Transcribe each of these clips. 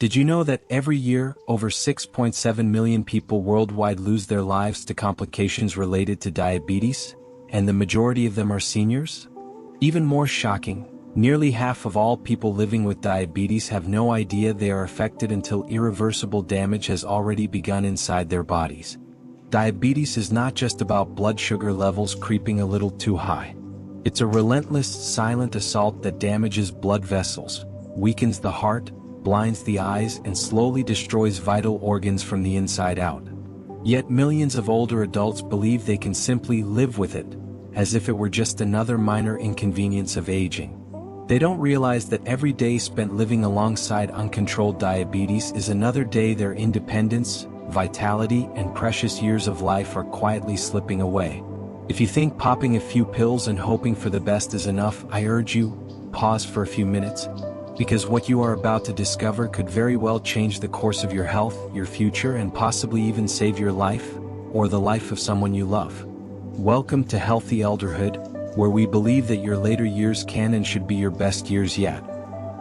Did you know that every year, over 6.7 million people worldwide lose their lives to complications related to diabetes, and the majority of them are seniors? Even more shocking, nearly half of all people living with diabetes have no idea they are affected until irreversible damage has already begun inside their bodies. Diabetes is not just about blood sugar levels creeping a little too high. It's a relentless, silent assault that damages blood vessels, weakens the heart, blinds the eyes, and slowly destroys vital organs from the inside out. Yet millions of older adults believe they can simply live with it, as if it were just another minor inconvenience of aging. They don't realize that every day spent living alongside uncontrolled diabetes is another day their independence, vitality, and precious years of life are quietly slipping away. If you think popping a few pills and hoping for the best is enough, I urge you, pause for a few minutes, because what you are about to discover could very well change the course of your health, your future, and possibly even save your life, or the life of someone you love. Welcome to Healthy Elderhood, where we believe that your later years can and should be your best years yet.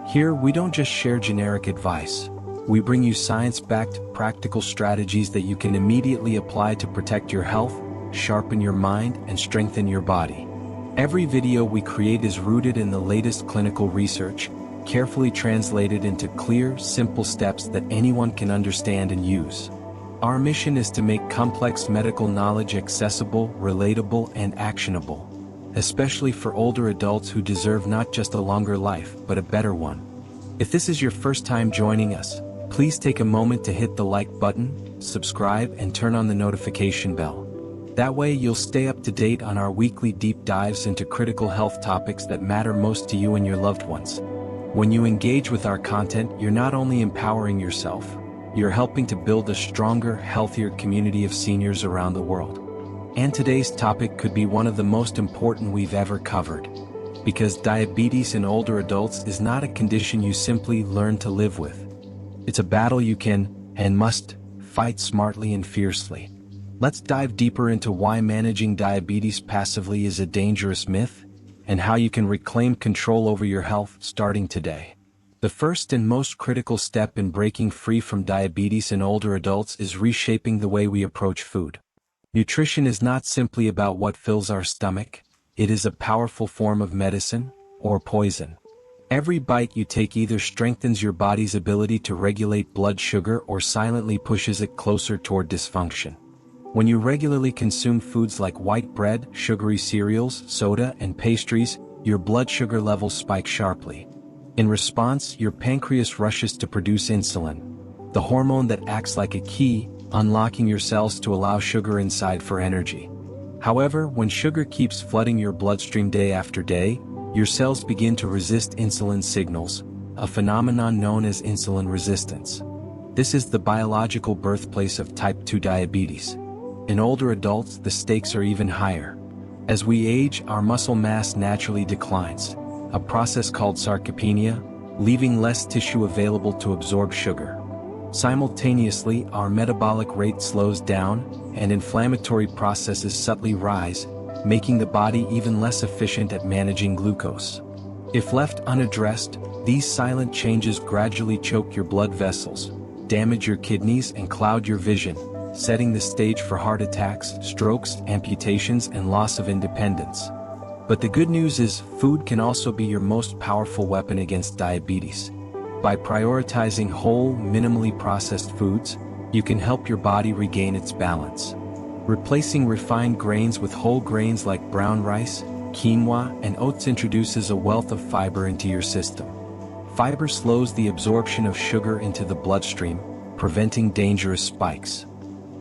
Here, we don't just share generic advice. We bring you science-backed, practical strategies that you can immediately apply to protect your health, sharpen your mind, and strengthen your body. Every video we create is rooted in the latest clinical research, carefully translated into clear, simple steps that anyone can understand and use. Our mission is to make complex medical knowledge accessible, relatable, and actionable, especially for older adults who deserve not just a longer life, but a better one. If this is your first time joining us, please take a moment to hit the like button, subscribe, and turn on the notification bell. That way you'll stay up to date on our weekly deep dives into critical health topics that matter most to you and your loved ones. When you engage with our content, you're not only empowering yourself, you're helping to build a stronger, healthier community of seniors around the world. And today's topic could be one of the most important we've ever covered. Because diabetes in older adults is not a condition you simply learn to live with. It's a battle you can, and must, fight smartly and fiercely. Let's dive deeper into why managing diabetes passively is a dangerous myth, and how you can reclaim control over your health starting today. The first and most critical step in breaking free from diabetes in older adults is reshaping the way we approach food. Nutrition is not simply about what fills our stomach, it is a powerful form of medicine, or poison. Every bite you take either strengthens your body's ability to regulate blood sugar or silently pushes it closer toward dysfunction. When you regularly consume foods like white bread, sugary cereals, soda, and pastries, your blood sugar levels spike sharply. In response, your pancreas rushes to produce insulin, the hormone that acts like a key, unlocking your cells to allow sugar inside for energy. However, when sugar keeps flooding your bloodstream day after day, your cells begin to resist insulin signals, a phenomenon known as insulin resistance. This is the biological birthplace of type 2 diabetes. In older adults, the stakes are even higher. As we age, our muscle mass naturally declines, a process called sarcopenia, leaving less tissue available to absorb sugar. Simultaneously, our metabolic rate slows down, and inflammatory processes subtly rise, making the body even less efficient at managing glucose. If left unaddressed, these silent changes gradually choke your blood vessels, damage your kidneys, and cloud your vision, setting the stage for heart attacks, strokes, amputations, and loss of independence. But the good news is, food can also be your most powerful weapon against diabetes. By prioritizing whole, minimally processed foods, you can help your body regain its balance. Replacing refined grains with whole grains like brown rice, quinoa, and oats introduces a wealth of fiber into your system. Fiber slows the absorption of sugar into the bloodstream, preventing dangerous spikes.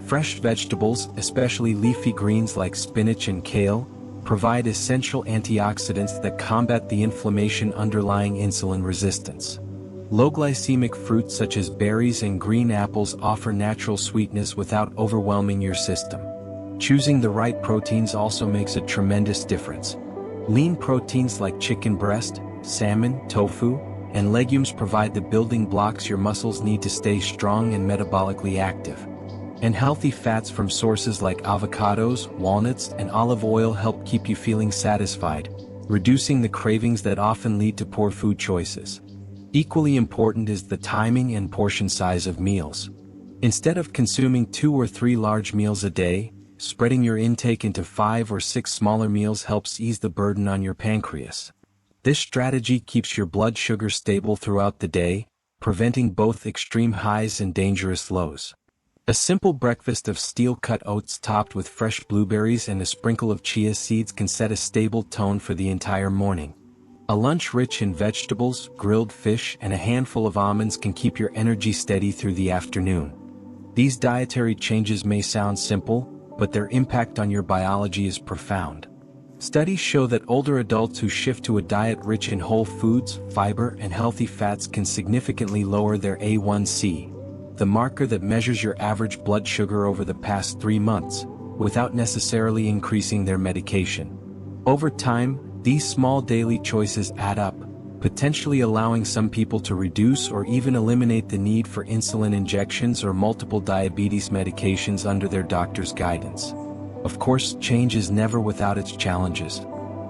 Fresh vegetables, especially leafy greens like spinach and kale, provide essential antioxidants that combat the inflammation underlying insulin resistance. Low-glycemic fruits such as berries and green apples offer natural sweetness without overwhelming your system. Choosing the right proteins also makes a tremendous difference. Lean proteins like chicken breast, salmon, tofu, and legumes provide the building blocks your muscles need to stay strong and metabolically active. And healthy fats from sources like avocados, walnuts, and olive oil help keep you feeling satisfied, reducing the cravings that often lead to poor food choices. Equally important is the timing and portion size of meals. Instead of consuming 2 or 3 large meals a day, spreading your intake into 5 or 6 smaller meals helps ease the burden on your pancreas. This strategy keeps your blood sugar stable throughout the day, preventing both extreme highs and dangerous lows. A simple breakfast of steel-cut oats topped with fresh blueberries and a sprinkle of chia seeds can set a stable tone for the entire morning. A lunch rich in vegetables, grilled fish, and a handful of almonds can keep your energy steady through the afternoon. These dietary changes may sound simple, but their impact on your biology is profound. Studies show that older adults who shift to a diet rich in whole foods, fiber, and healthy fats can significantly lower their A1C, the marker that measures your average blood sugar over the past 3 months, without necessarily increasing their medication. Over time, these small daily choices add up, potentially allowing some people to reduce or even eliminate the need for insulin injections or multiple diabetes medications under their doctor's guidance. Of course, change is never without its challenges.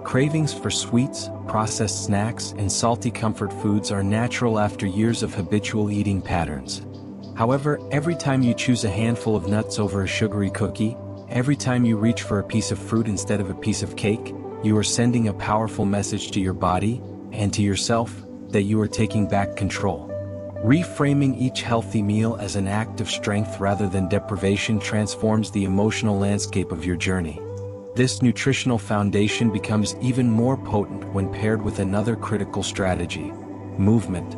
Cravings for sweets, processed snacks, and salty comfort foods are natural after years of habitual eating patterns. However, every time you choose a handful of nuts over a sugary cookie, every time you reach for a piece of fruit instead of a piece of cake, you are sending a powerful message to your body, and to yourself, that you are taking back control. Reframing each healthy meal as an act of strength rather than deprivation transforms the emotional landscape of your journey. This nutritional foundation becomes even more potent when paired with another critical strategy: movement.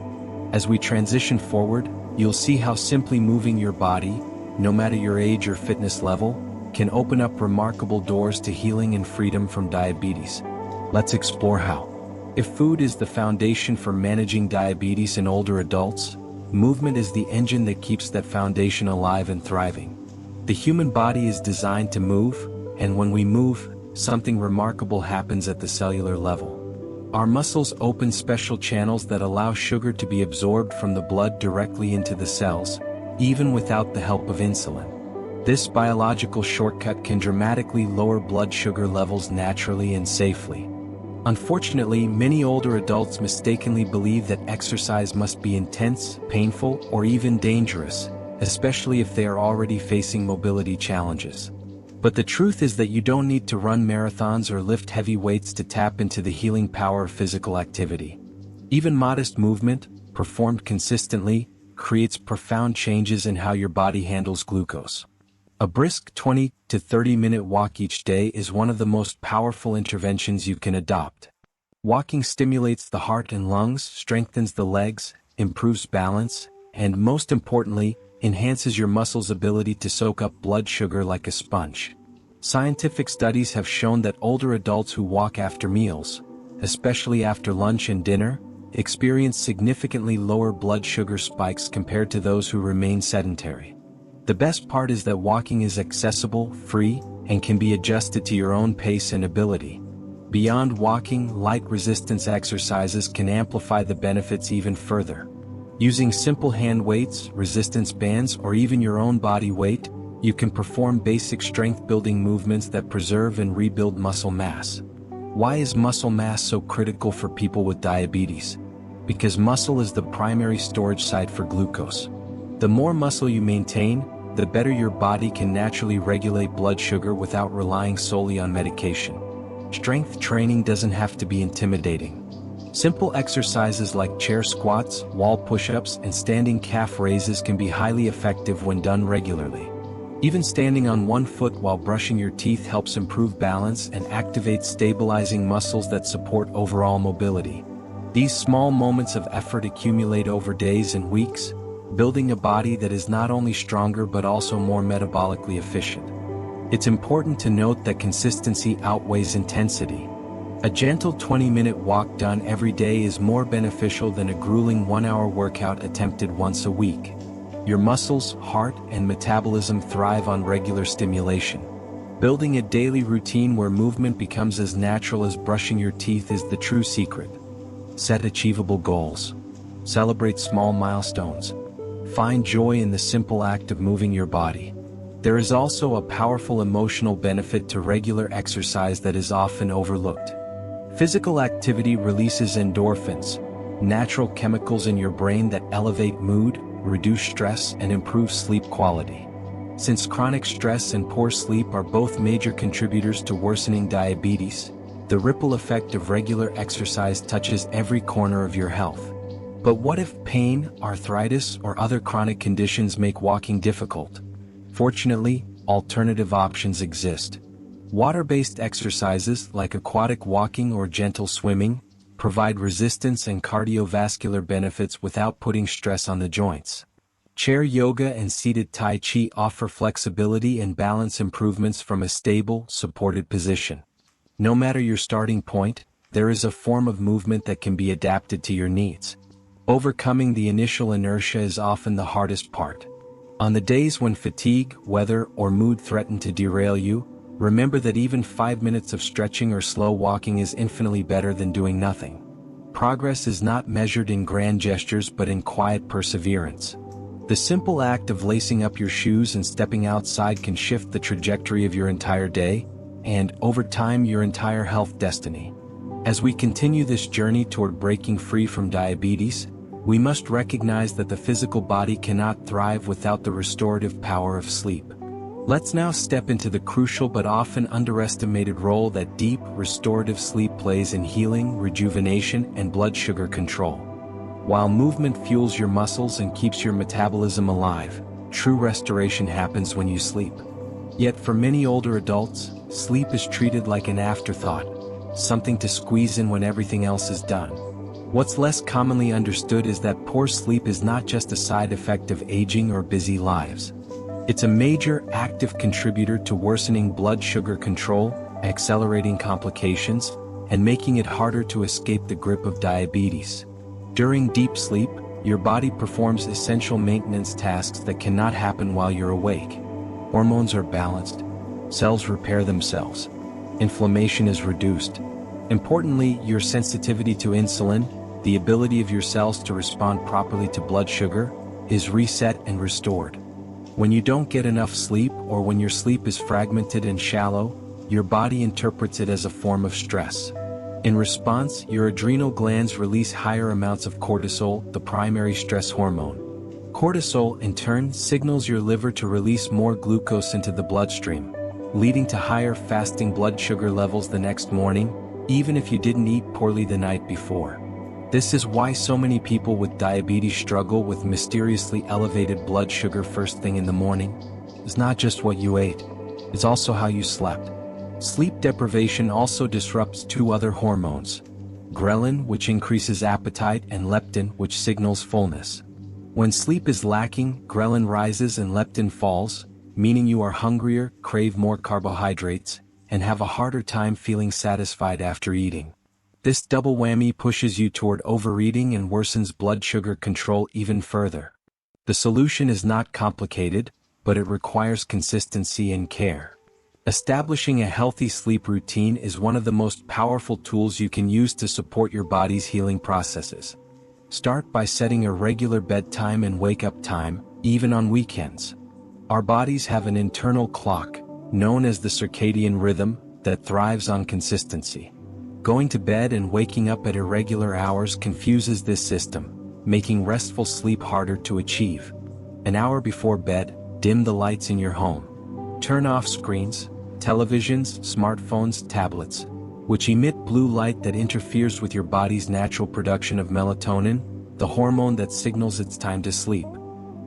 As we transition forward, you'll see how simply moving your body, no matter your age or fitness level, can open up remarkable doors to healing and freedom from diabetes. Let's explore how. If food is the foundation for managing diabetes in older adults, movement is the engine that keeps that foundation alive and thriving. The human body is designed to move, and when we move, something remarkable happens at the cellular level. Our muscles open special channels that allow sugar to be absorbed from the blood directly into the cells, even without the help of insulin. This biological shortcut can dramatically lower blood sugar levels naturally and safely. Unfortunately, many older adults mistakenly believe that exercise must be intense, painful, or even dangerous, especially if they are already facing mobility challenges. But the truth is that you don't need to run marathons or lift heavy weights to tap into the healing power of physical activity. Even modest movement, performed consistently, creates profound changes in how your body handles glucose. A brisk 20 to 30-minute walk each day is one of the most powerful interventions you can adopt. Walking stimulates the heart and lungs, strengthens the legs, improves balance, and most importantly, enhances your muscles' ability to soak up blood sugar like a sponge. Scientific studies have shown that older adults who walk after meals, especially after lunch and dinner, experience significantly lower blood sugar spikes compared to those who remain sedentary. The best part is that walking is accessible, free, and can be adjusted to your own pace and ability. Beyond walking, light resistance exercises can amplify the benefits even further. Using simple hand weights, resistance bands, or even your own body weight, you can perform basic strength-building movements that preserve and rebuild muscle mass. Why is muscle mass so critical for people with diabetes? Because muscle is the primary storage site for glucose. The more muscle you maintain, the better your body can naturally regulate blood sugar without relying solely on medication. Strength training doesn't have to be intimidating. Simple exercises like chair squats, wall push-ups, and standing calf raises can be highly effective when done regularly. Even standing on one foot while brushing your teeth helps improve balance and activate stabilizing muscles that support overall mobility. These small moments of effort accumulate over days and weeks, building a body that is not only stronger but also more metabolically efficient. It's important to note that consistency outweighs intensity. A gentle 20-minute walk done every day is more beneficial than a grueling 1-hour workout attempted once a week. Your muscles, heart, and metabolism thrive on regular stimulation. Building a daily routine where movement becomes as natural as brushing your teeth is the true secret. Set achievable goals. Celebrate small milestones. Find joy in the simple act of moving your body. There is also a powerful emotional benefit to regular exercise that is often overlooked. Physical activity releases endorphins, natural chemicals in your brain that elevate mood, reduce stress, and improve sleep quality. Since chronic stress and poor sleep are both major contributors to worsening diabetes, the ripple effect of regular exercise touches every corner of your health. But what if pain, arthritis, or other chronic conditions make walking difficult? Fortunately, alternative options exist. Water-based exercises like aquatic walking or gentle swimming provide resistance and cardiovascular benefits without putting stress on the joints. Chair yoga and seated tai chi offer flexibility and balance improvements from a stable, supported position. No matter your starting point, there is a form of movement that can be adapted to your needs. Overcoming the initial inertia is often the hardest part. On the days when fatigue, weather, or mood threaten to derail you, remember that even 5 minutes of stretching or slow walking is infinitely better than doing nothing. Progress is not measured in grand gestures but in quiet perseverance. The simple act of lacing up your shoes and stepping outside can shift the trajectory of your entire day, and, over time, your entire health destiny. As we continue this journey toward breaking free from diabetes, we must recognize that the physical body cannot thrive without the restorative power of sleep. Let's now step into the crucial but often underestimated role that deep, restorative sleep plays in healing, rejuvenation, and blood sugar control. While movement fuels your muscles and keeps your metabolism alive, true restoration happens when you sleep. Yet for many older adults, sleep is treated like an afterthought, something to squeeze in when everything else is done. What's less commonly understood is that poor sleep is not just a side effect of aging or busy lives. It's a major, active contributor to worsening blood sugar control, accelerating complications, and making it harder to escape the grip of diabetes. During deep sleep, your body performs essential maintenance tasks that cannot happen while you're awake. Hormones are balanced, cells repair themselves, inflammation is reduced. Importantly, your sensitivity to insulin, the ability of your cells to respond properly to blood sugar, is reset and restored. When you don't get enough sleep or when your sleep is fragmented and shallow, your body interprets it as a form of stress. In response, your adrenal glands release higher amounts of cortisol, the primary stress hormone. Cortisol, in turn, signals your liver to release more glucose into the bloodstream, leading to higher fasting blood sugar levels the next morning, even if you didn't eat poorly the night before. This is why so many people with diabetes struggle with mysteriously elevated blood sugar first thing in the morning. It's not just what you ate, it's also how you slept. Sleep deprivation also disrupts two other hormones: ghrelin, which increases appetite, and leptin, which signals fullness. When sleep is lacking, ghrelin rises and leptin falls, meaning you are hungrier, crave more carbohydrates, and have a harder time feeling satisfied after eating. This double whammy pushes you toward overeating and worsens blood sugar control even further. The solution is not complicated, but it requires consistency and care. Establishing a healthy sleep routine is one of the most powerful tools you can use to support your body's healing processes. Start by setting a regular bedtime and wake-up time, even on weekends. Our bodies have an internal clock, known as the circadian rhythm, that thrives on consistency. Going to bed and waking up at irregular hours confuses this system, making restful sleep harder to achieve. An hour before bed, dim the lights in your home. Turn off screens, televisions, smartphones, tablets, which emit blue light that interferes with your body's natural production of melatonin, the hormone that signals it's time to sleep.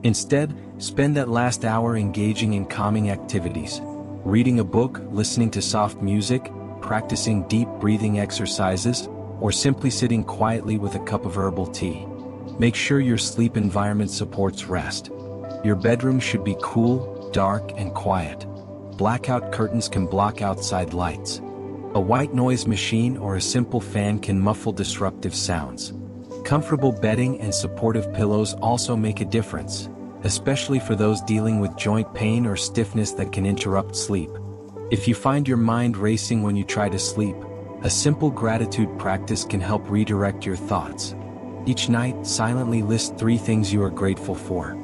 Instead, spend that last hour engaging in calming activities, reading a book, listening to soft music, practicing deep breathing exercises, or simply sitting quietly with a cup of herbal tea. Make sure your sleep environment supports rest. Your bedroom should be cool, dark, and quiet. Blackout curtains can block outside lights. A white noise machine or a simple fan can muffle disruptive sounds. Comfortable bedding and supportive pillows also make a difference, especially for those dealing with joint pain or stiffness that can interrupt sleep. If you find your mind racing when you try to sleep, a simple gratitude practice can help redirect your thoughts. Each night, silently list 3 things you are grateful for.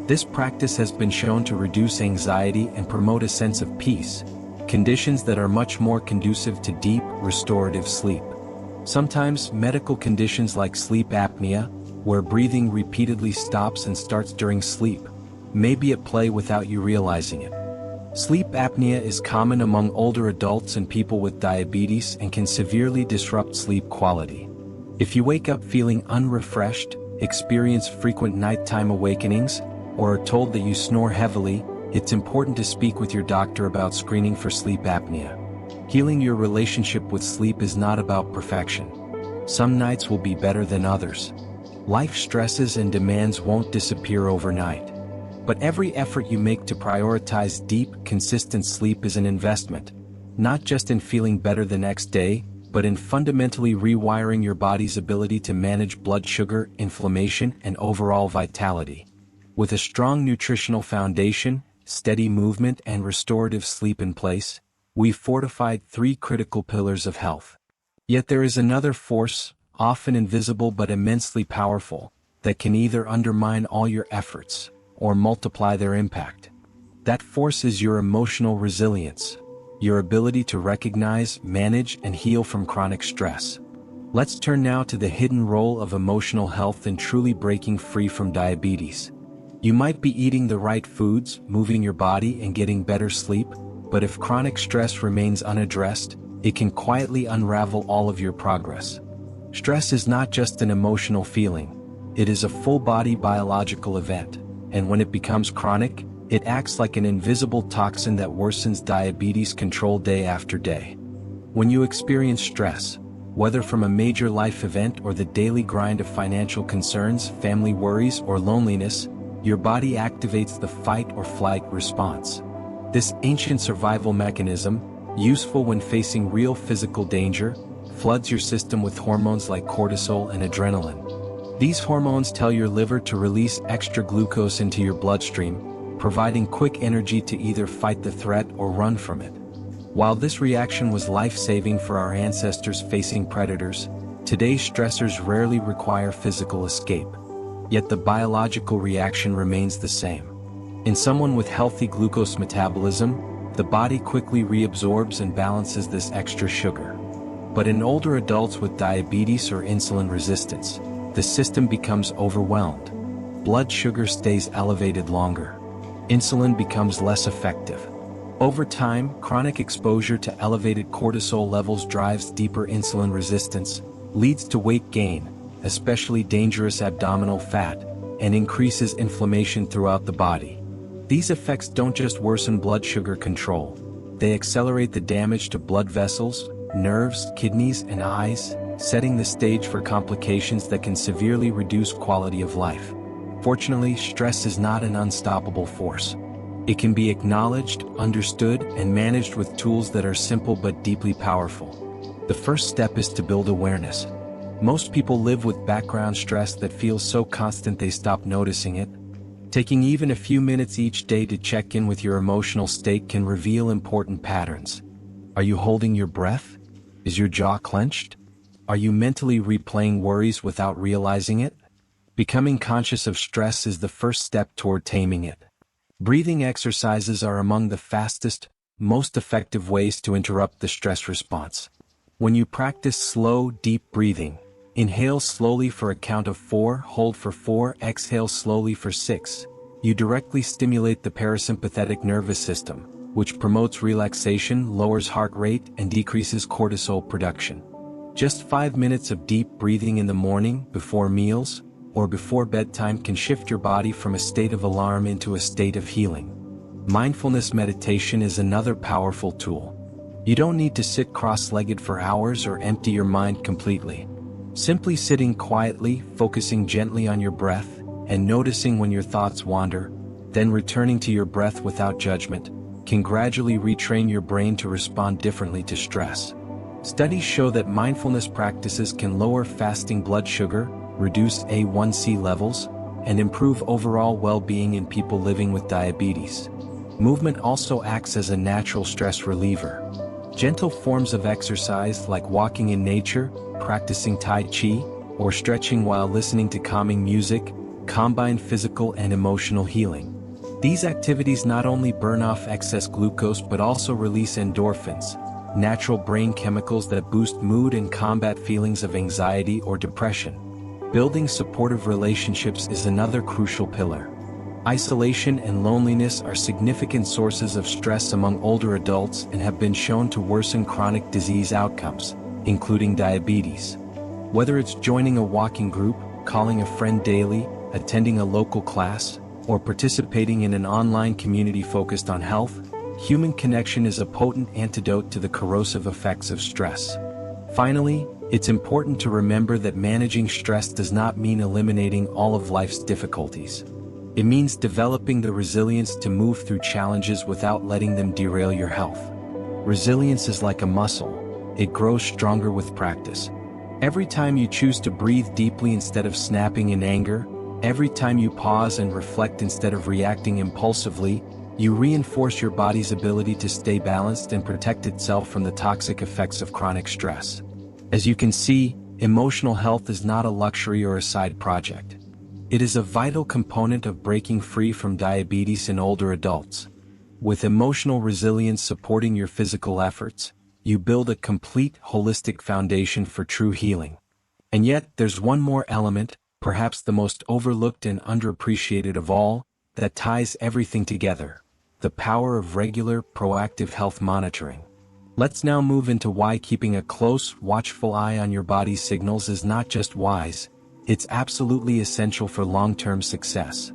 This practice has been shown to reduce anxiety and promote a sense of peace, conditions that are much more conducive to deep, restorative sleep. Sometimes medical conditions like sleep apnea, where breathing repeatedly stops and starts during sleep, may be at play without you realizing it. Sleep apnea is common among older adults and people with diabetes and can severely disrupt sleep quality. If you wake up feeling unrefreshed, experience frequent nighttime awakenings, or are told that you snore heavily, it's important to speak with your doctor about screening for sleep apnea. Healing your relationship with sleep is not about perfection. Some nights will be better than others. Life stresses and demands won't disappear overnight. But every effort you make to prioritize deep, consistent sleep is an investment, not just in feeling better the next day, but in fundamentally rewiring your body's ability to manage blood sugar, inflammation, and overall vitality. With a strong nutritional foundation, steady movement, and restorative sleep in place, we've fortified 3 critical pillars of health. Yet there is another force, often invisible but immensely powerful, that can either undermine all your efforts or multiply their impact. That force is your emotional resilience, your ability to recognize, manage, and heal from chronic stress. Let's turn now to the hidden role of emotional health in truly breaking free from diabetes. You might be eating the right foods, moving your body, and getting better sleep, but if chronic stress remains unaddressed, it can quietly unravel all of your progress. Stress is not just an emotional feeling, it is a full-body biological event, and when it becomes chronic, it acts like an invisible toxin that worsens diabetes control day after day. When you experience stress, whether from a major life event or the daily grind of financial concerns, family worries, or loneliness, your body activates the fight or flight response. This ancient survival mechanism, useful when facing real physical danger, floods your system with hormones like cortisol and adrenaline. These hormones tell your liver to release extra glucose into your bloodstream, providing quick energy to either fight the threat or run from it. While this reaction was life-saving for our ancestors facing predators, today's stressors rarely require physical escape. Yet the biological reaction remains the same. In someone with healthy glucose metabolism, the body quickly reabsorbs and balances this extra sugar. But in older adults with diabetes or insulin resistance, the system becomes overwhelmed. Blood sugar stays elevated longer. Insulin becomes less effective. Over time, chronic exposure to elevated cortisol levels drives deeper insulin resistance, leads to weight gain, especially dangerous abdominal fat, and increases inflammation throughout the body. These effects don't just worsen blood sugar control, they accelerate the damage to blood vessels, nerves, kidneys, and eyes, setting the stage for complications that can severely reduce quality of life. Fortunately, stress is not an unstoppable force. It can be acknowledged, understood, and managed with tools that are simple but deeply powerful. The first step is to build awareness. Most people live with background stress that feels so constant they stop noticing it. Taking even a few minutes each day to check in with your emotional state can reveal important patterns. Are you holding your breath? Is your jaw clenched? Are you mentally replaying worries without realizing it? Becoming conscious of stress is the first step toward taming it. Breathing exercises are among the fastest, most effective ways to interrupt the stress response. When you practice slow, deep breathing, inhale slowly for a count of 4, hold for 4, exhale slowly for 6, you directly stimulate the parasympathetic nervous system, which promotes relaxation, lowers heart rate, and decreases cortisol production. Just 5 minutes of deep breathing in the morning, before meals, or before bedtime can shift your body from a state of alarm into a state of healing. Mindfulness meditation is another powerful tool. You don't need to sit cross-legged for hours or empty your mind completely. Simply sitting quietly, focusing gently on your breath, and noticing when your thoughts wander, then returning to your breath without judgment, can gradually retrain your brain to respond differently to stress. Studies show that mindfulness practices can lower fasting blood sugar, reduce A1C levels, and improve overall well-being in people living with diabetes. Movement also acts as a natural stress reliever. Gentle forms of exercise like walking in nature, practicing Tai Chi, or stretching while listening to calming music, combine physical and emotional healing. These activities not only burn off excess glucose but also release endorphins, natural brain chemicals that boost mood and combat feelings of anxiety or depression. Building supportive relationships is another crucial pillar. Isolation and loneliness are significant sources of stress among older adults and have been shown to worsen chronic disease outcomes, including diabetes. Whether it's joining a walking group, calling a friend daily, attending a local class, or participating in an online community focused on health, human connection is a potent antidote to the corrosive effects of stress. Finally, it's important to remember that managing stress does not mean eliminating all of life's difficulties. It means developing the resilience to move through challenges without letting them derail your health. Resilience is like a muscle. It grows stronger with practice. Every time you choose to breathe deeply instead of snapping in anger, every time you pause and reflect instead of reacting impulsively, you reinforce your body's ability to stay balanced and protect itself from the toxic effects of chronic stress. As you can see, emotional health is not a luxury or a side project. It is a vital component of breaking free from diabetes in older adults. With emotional resilience supporting your physical efforts, you build a complete, holistic foundation for true healing. And yet, there's one more element, perhaps the most overlooked and underappreciated of all, that ties everything together: the power of regular, proactive health monitoring. Let's now move into why keeping a close, watchful eye on your body's signals is not just wise, it's absolutely essential for long-term success.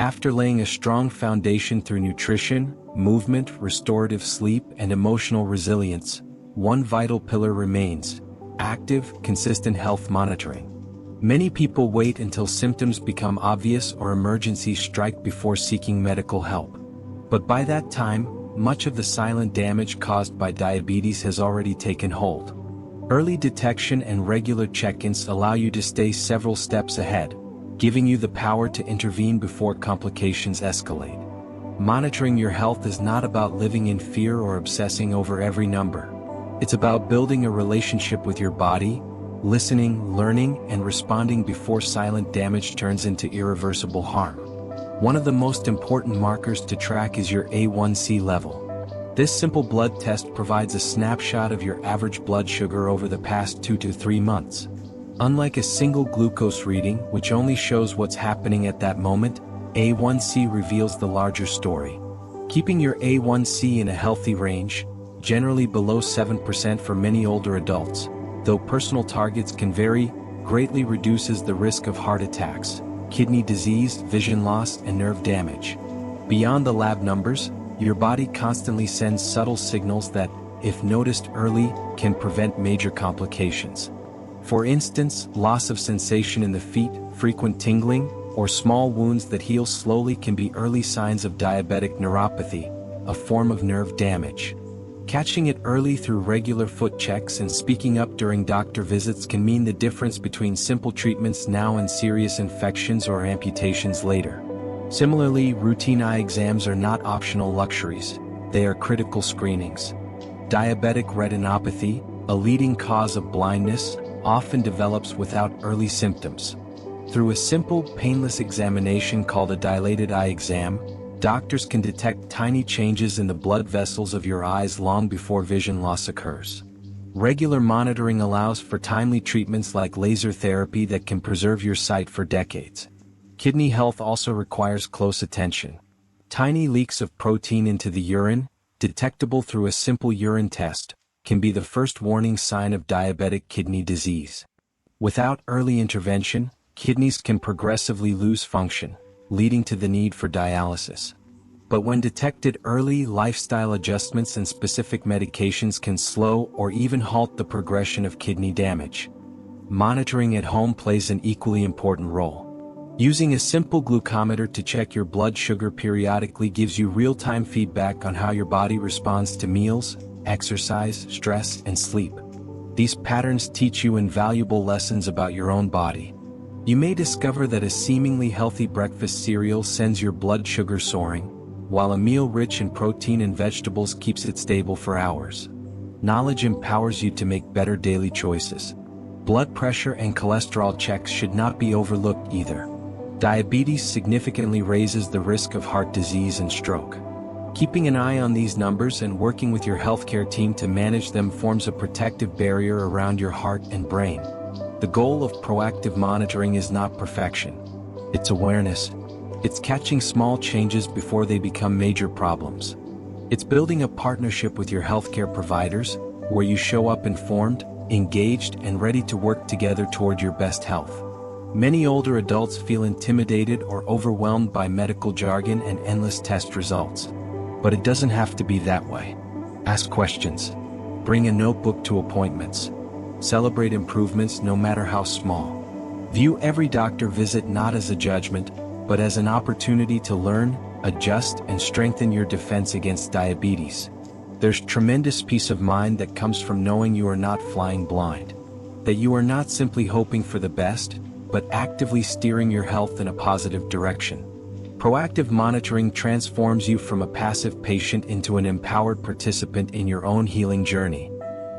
After laying a strong foundation through nutrition, movement, restorative sleep, and emotional resilience, one vital pillar remains: active, consistent health monitoring. Many people wait until symptoms become obvious or emergencies strike before seeking medical help. But by that time, much of the silent damage caused by diabetes has already taken hold. Early detection and regular check-ins allow you to stay several steps ahead, giving you the power to intervene before complications escalate. Monitoring your health is not about living in fear or obsessing over every number. It's about building a relationship with your body, listening, learning, and responding before silent damage turns into irreversible harm. One of the most important markers to track is your A1C level. This simple blood test provides a snapshot of your average blood sugar over the past 2 to 3 months. Unlike a single glucose reading, which only shows what's happening at that moment, A1C reveals the larger story. Keeping your A1C in a healthy range, generally below 7% for many older adults, though personal targets can vary, greatly reduces the risk of heart attacks, kidney disease, vision loss, and nerve damage. Beyond the lab numbers, your body constantly sends subtle signals that, if noticed early, can prevent major complications. For instance, loss of sensation in the feet, frequent tingling, or small wounds that heal slowly can be early signs of diabetic neuropathy, a form of nerve damage. Catching it early through regular foot checks and speaking up during doctor visits can mean the difference between simple treatments now and serious infections or amputations later. Similarly, routine eye exams are not optional luxuries, they are critical screenings. Diabetic retinopathy, a leading cause of blindness, often develops without early symptoms. Through a simple, painless examination called a dilated eye exam, doctors can detect tiny changes in the blood vessels of your eyes long before vision loss occurs. Regular monitoring allows for timely treatments like laser therapy that can preserve your sight for decades. Kidney health also requires close attention. Tiny leaks of protein into the urine, detectable through a simple urine test, can be the first warning sign of diabetic kidney disease. Without early intervention, kidneys can progressively lose function, leading to the need for dialysis. But when detected early, lifestyle adjustments and specific medications can slow or even halt the progression of kidney damage. Monitoring at home plays an equally important role. Using a simple glucometer to check your blood sugar periodically gives you real-time feedback on how your body responds to meals, exercise, stress, and sleep. These patterns teach you invaluable lessons about your own body. You may discover that a seemingly healthy breakfast cereal sends your blood sugar soaring, while a meal rich in protein and vegetables keeps it stable for hours. Knowledge empowers you to make better daily choices. Blood pressure and cholesterol checks should not be overlooked either. Diabetes significantly raises the risk of heart disease and stroke. Keeping an eye on these numbers and working with your healthcare team to manage them forms a protective barrier around your heart and brain. The goal of proactive monitoring is not perfection. It's awareness. It's catching small changes before they become major problems. It's building a partnership with your healthcare providers, where you show up informed, engaged, and ready to work together toward your best health. Many older adults feel intimidated or overwhelmed by medical jargon and endless test results. But it doesn't have to be that way. Ask questions. Bring a notebook to appointments. Celebrate improvements no matter how small. View every doctor visit not as a judgment, but as an opportunity to learn, adjust, and strengthen your defense against diabetes. There's tremendous peace of mind that comes from knowing you are not flying blind. That you are not simply hoping for the best, but actively steering your health in a positive direction. Proactive monitoring transforms you from a passive patient into an empowered participant in your own healing journey.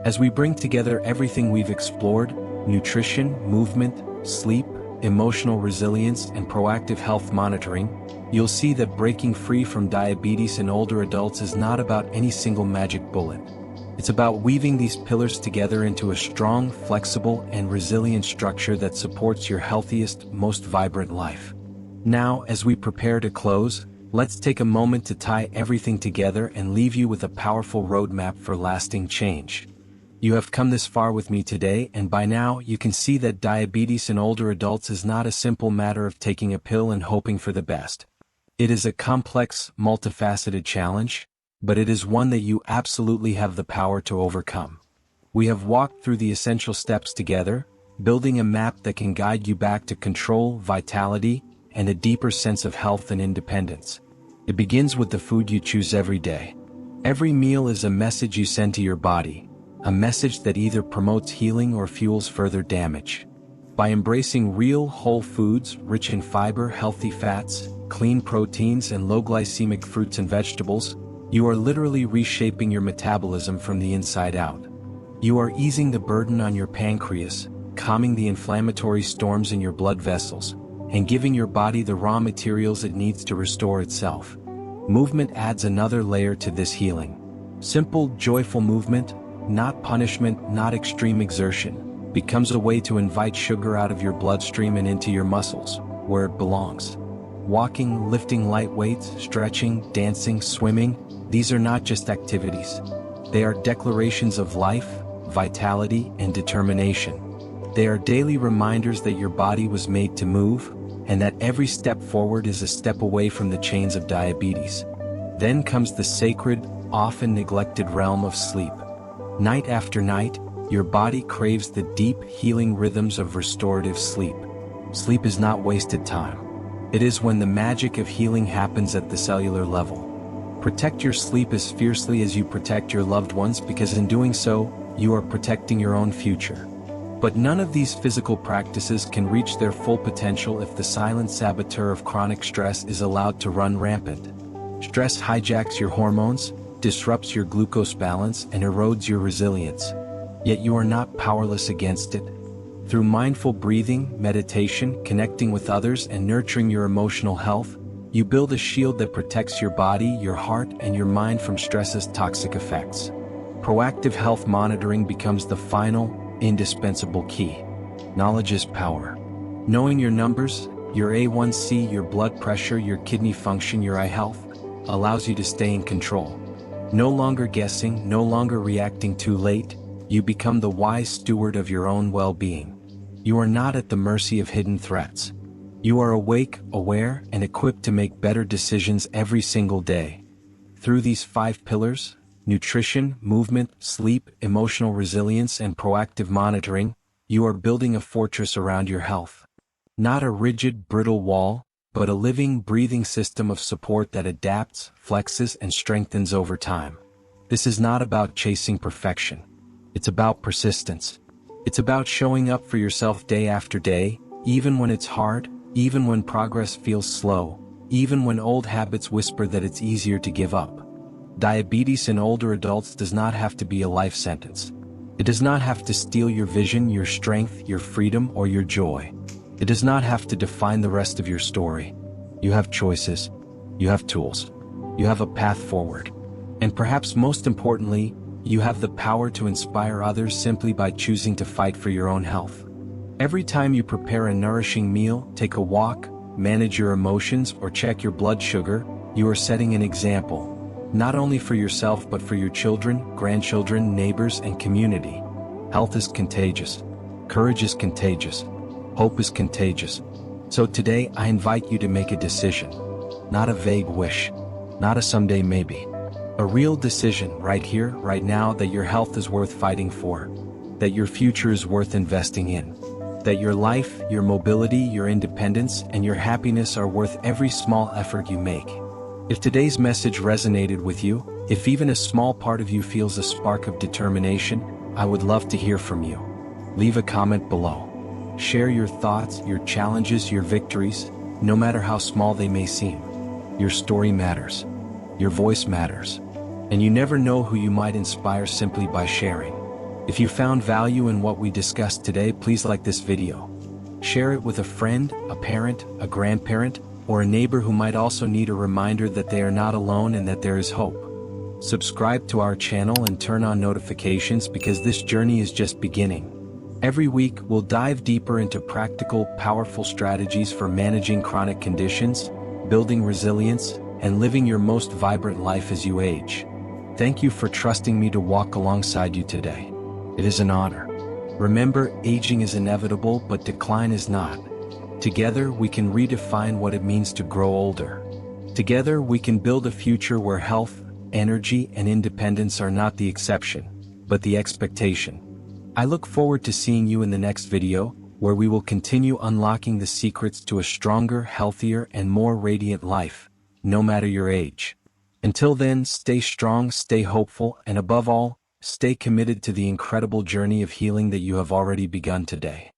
As we bring together everything we've explored, nutrition, movement, sleep, emotional resilience, and proactive health monitoring, you'll see that breaking free from diabetes in older adults is not about any single magic bullet. It's about weaving these pillars together into a strong, flexible, and resilient structure that supports your healthiest, most vibrant life. Now, as we prepare to close, let's take a moment to tie everything together and leave you with a powerful roadmap for lasting change. You have come this far with me today, and by now you can see that diabetes in older adults is not a simple matter of taking a pill and hoping for the best. It is a complex, multifaceted challenge, but it is one that you absolutely have the power to overcome. We have walked through the essential steps together, building a map that can guide you back to control, vitality, and a deeper sense of health and independence. It begins with the food you choose every day. Every meal is a message you send to your body, a message that either promotes healing or fuels further damage. By embracing real, whole foods, rich in fiber, healthy fats, clean proteins, and low glycemic fruits and vegetables, you are literally reshaping your metabolism from the inside out. You are easing the burden on your pancreas, calming the inflammatory storms in your blood vessels, and giving your body the raw materials it needs to restore itself. Movement adds another layer to this healing. Simple, joyful movement, not punishment, not extreme exertion, becomes a way to invite sugar out of your bloodstream and into your muscles, where it belongs. Walking, lifting light weights, stretching, dancing, swimming, these are not just activities. They are declarations of life, vitality, and determination. They are daily reminders that your body was made to move, and that every step forward is a step away from the chains of diabetes. Then comes the sacred, often neglected realm of sleep. Night after night, your body craves the deep, healing rhythms of restorative sleep. Sleep is not wasted time. It is when the magic of healing happens at the cellular level. Protect your sleep as fiercely as you protect your loved ones, because in doing so, you are protecting your own future. But none of these physical practices can reach their full potential if the silent saboteur of chronic stress is allowed to run rampant. Stress hijacks your hormones, disrupts your glucose balance, and erodes your resilience. Yet you are not powerless against it. Through mindful breathing, meditation, connecting with others, and nurturing your emotional health, you build a shield that protects your body, your heart, and your mind from stress's toxic effects. Proactive health monitoring becomes the final, indispensable key. Knowledge is power. Knowing your numbers, your A1C, your blood pressure, your kidney function, your eye health, allows you to stay in control. No longer guessing, no longer reacting too late, you become the wise steward of your own well-being. You are not at the mercy of hidden threats. You are awake, aware, and equipped to make better decisions every single day. Through these 5 pillars, nutrition, movement, sleep, emotional resilience, and proactive monitoring, you are building a fortress around your health. Not a rigid, brittle wall, but a living, breathing system of support that adapts, flexes, and strengthens over time. This is not about chasing perfection. It's about persistence. It's about showing up for yourself day after day, even when it's hard, even when progress feels slow, even when old habits whisper that it's easier to give up. Diabetes in older adults does not have to be a life sentence. It does not have to steal your vision, your strength, your freedom, or your joy. It does not have to define the rest of your story. You have choices. You have tools. You have a path forward. And perhaps most importantly, you have the power to inspire others simply by choosing to fight for your own health. Every time you prepare a nourishing meal, take a walk, manage your emotions, or check your blood sugar, you are setting an example, not only for yourself but for your children, grandchildren, neighbors, and community. Health is contagious. Courage is contagious. Hope is contagious. So today I invite you to make a decision. Not a vague wish. Not a someday maybe. A real decision right here, right now, that your health is worth fighting for. That your future is worth investing in. That your life, your mobility, your independence, and your happiness are worth every small effort you make. If today's message resonated with you, if even a small part of you feels a spark of determination, I would love to hear from you. Leave a comment below. Share your thoughts, your challenges, your victories, no matter how small they may seem. Your story matters. Your voice matters. And you never know who you might inspire simply by sharing. If you found value in what we discussed today, please like this video. Share it with a friend, a parent, a grandparent, or a neighbor who might also need a reminder that they are not alone and that there is hope. Subscribe to our channel and turn on notifications because this journey is just beginning. Every week, we'll dive deeper into practical, powerful strategies for managing chronic conditions, building resilience, and living your most vibrant life as you age. Thank you for trusting me to walk alongside you today. It is an honor. Remember, aging is inevitable, but decline is not. Together, we can redefine what it means to grow older. Together, we can build a future where health, energy, and independence are not the exception, but the expectation. I look forward to seeing you in the next video, where we will continue unlocking the secrets to a stronger, healthier, and more radiant life, no matter your age. Until then, stay strong, stay hopeful, and above all, stay committed to the incredible journey of healing that you have already begun today.